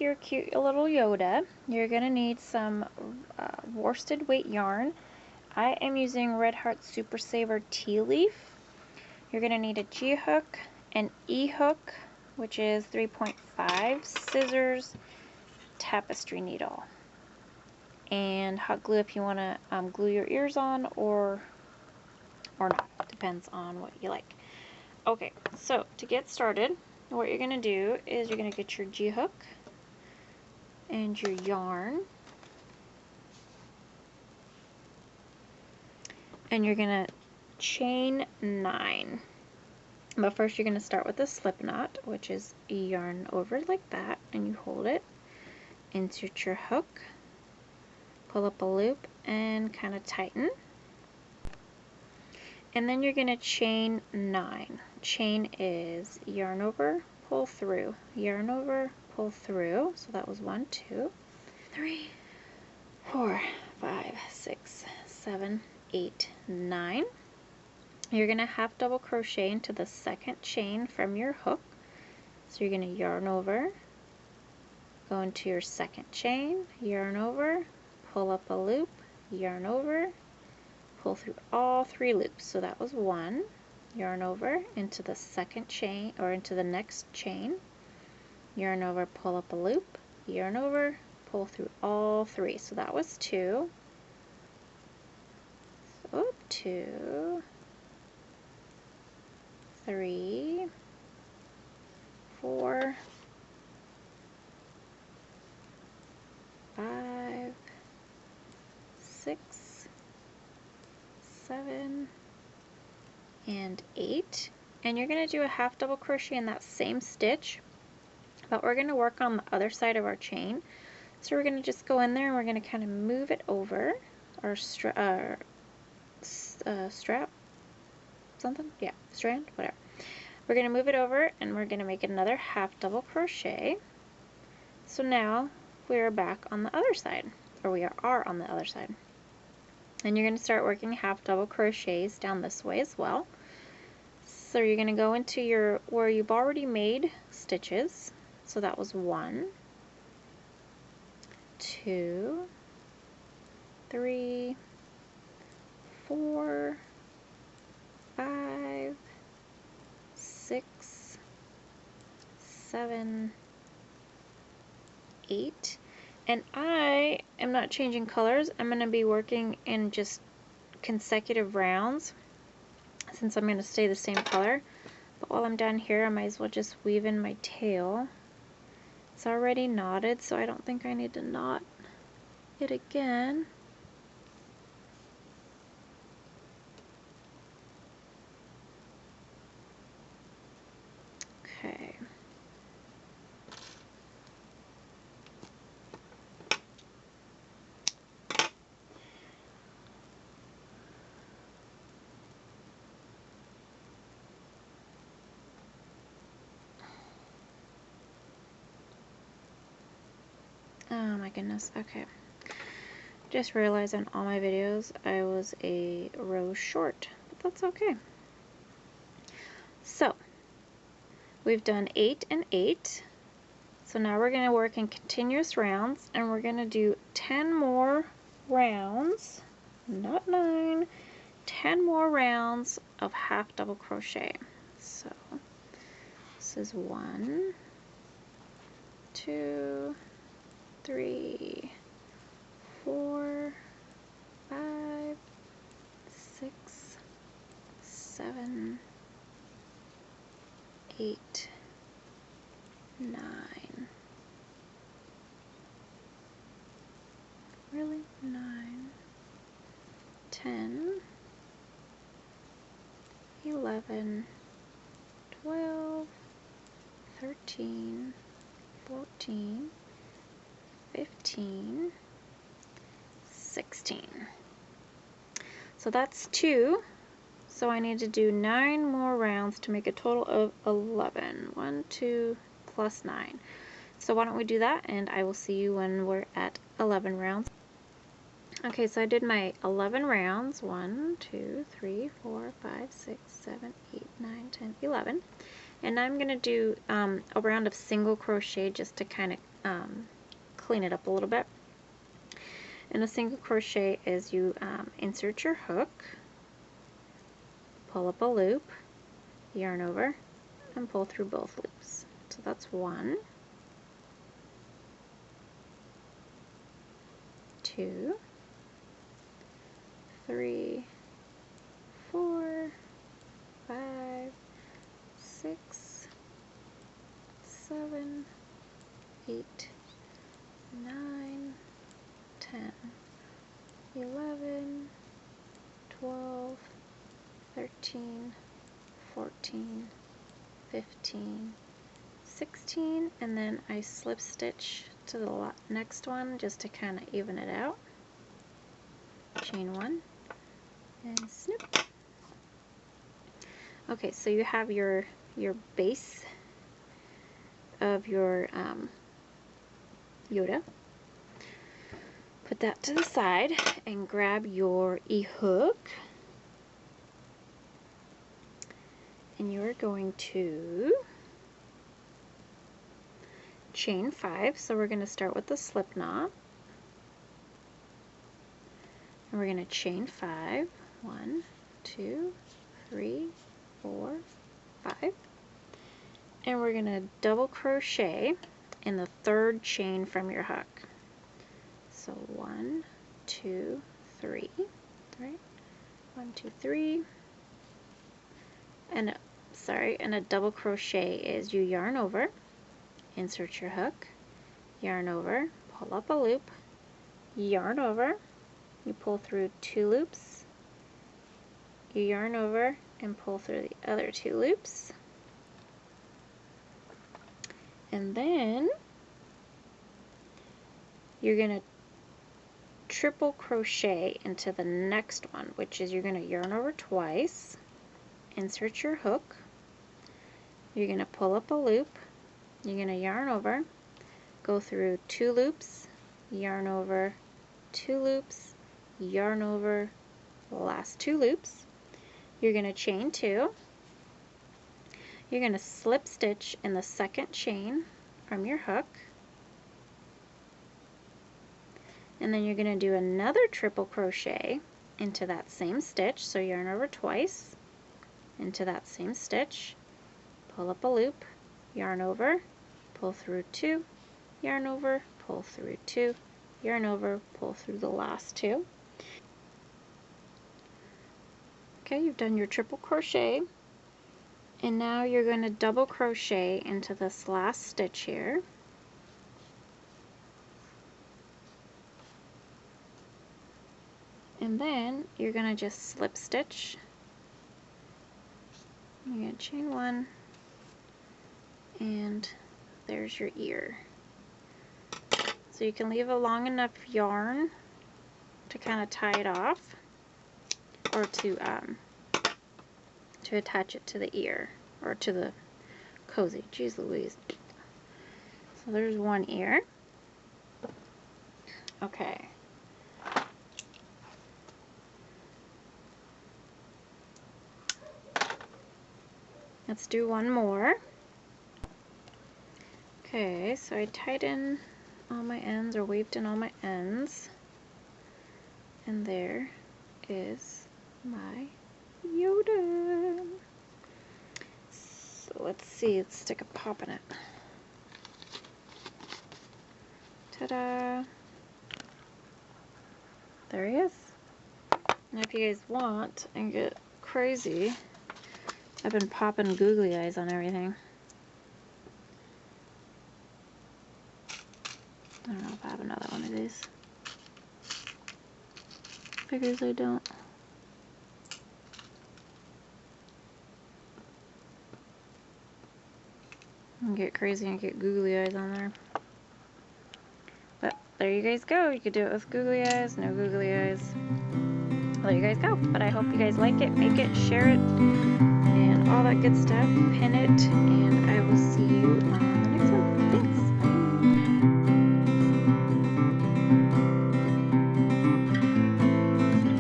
your cute little Yoda, you're going to need some worsted weight yarn. I am using Red Heart Super Saver Tea Leaf. You're going to need a G hook, an E hook, which is 3.5, scissors, tapestry needle, and hot glue if you want to glue your ears on or not. Depends on what you like. Okay, so to get started, what you're going to do is you're going to get your G hook and your yarn, and you're going to chain 9. But first you're going to start with a slip knot, which is a yarn over like that, and you hold it, insert your hook, pull up a loop, and kind of tighten. And then you're going to chain 9. Chain is yarn over, pull through, yarn over, pull through. So that was 1, 2, 3, 4, 5, 6, 7, 8, 9. You're going to half double crochet into the second chain from your hook. So you're going to yarn over, go into your second chain, yarn over, pull up a loop, yarn over, pull through all 3 loops. So that was 1, yarn over into the second chain, or into the next chain, yarn over, pull up a loop, yarn over, pull through all 3. So that was 2. So 2, 3, 4, 5, 6, 7, and 8. And you're going to do a half double crochet in that same stitch, but we're going to work on the other side of our chain. So we're going to just go in there and we're going to kind of move it over, or strap, something, yeah, strand, whatever. We're going to move it over and we're going to make another half double crochet. So now we're back on the other side, or we are on the other side. And you're going to start working half double crochets down this way as well. So you're going to go into your, where you've already made stitches. So that was 1, 2, 3, 4, 5, 6, 7, 8. And I am not changing colors. I'm going to be working in just consecutive rounds since I'm going to stay the same color. But while I'm down here, I might as well just weave in my tail. It's already knotted, so I don't think I need to knot it again. Okay. Oh my goodness, okay. Just realized on all my videos I was a row short, but that's okay. So, we've done 8 and 8. So now we're going to work in continuous rounds, and we're going to do 10 more rounds, not 9, 10 more rounds of half double crochet. So, this is 1, 2, 3, 4, 5, 6, 7, 8, 9. Really? 9, 10, 11, 12, 13, 14, 15, 16. So that's 2. So I need to do 9 more rounds to make a total of 11. 1, 2, plus 9. So why don't we do that, and I will see you when we're at 11 rounds. Okay, so I did my 11 rounds. 1, 2, 3, 4, 5, 6, 7, 8, 9, 10, 11. And I'm going to do a round of single crochet just to kind of clean it up a little bit. And a single crochet is you insert your hook, pull up a loop, yarn over, and pull through both loops. So that's 1, 2, 3, 4, 5, 6, 7, 8, 9, 10, 11, 12, 13, 14, 15, 16, and then I slip stitch to the next one just to kind of even it out. Chain 1 and snip. Okay, so you have your base of your Yoda. Put that to the side and grab your e-hook, and you're going to chain 5. So we're going to start with the slip knot, and we're going to chain 5. 1, 2, 3, 4, 5, and we're going to double crochet in the 3rd chain from your hook. So 1, 2, 3, right? 1, 2, 3, and a double crochet is you yarn over, insert your hook, yarn over, pull up a loop, yarn over, you pull through 2 loops, you yarn over and pull through the other 2 loops, and then you're going to triple crochet into the next one, which is you're going to yarn over twice, insert your hook, you're going to pull up a loop, you're going to yarn over, go through 2 loops, yarn over, 2 loops, yarn over, the last 2 loops, you're going to chain 2, you're going to slip stitch in the 2nd chain from your hook, and then you're going to do another triple crochet into that same stitch, so yarn over twice, into that same stitch, pull up a loop, yarn over, pull through 2, yarn over, pull through 2, yarn over, pull through the last 2. Okay, you've done your triple crochet, and now you're going to double crochet into this last stitch here. And then you're going to just slip stitch. You're going to chain 1, and there's your ear. So you can leave a long enough yarn to kind of tie it off, or to attach it to the ear, or to the cozy. Jeez Louise. So there's one ear. Okay. Let's do one more. Okay, so I tied in all my ends, or weaved in all my ends, and there is my Yoda. So let's see, let's stick a pop in it. Ta-da! There he is. Now if you guys want and get crazy, I've been popping googly eyes on everything. I don't know if I have another one of these. Figures I don't. And get crazy and get googly eyes on there. But there you guys go. You could do it with googly eyes, no googly eyes. There you guys go. But I hope you guys like it, make it, share it, and all that good stuff. Pin it, and I will see you on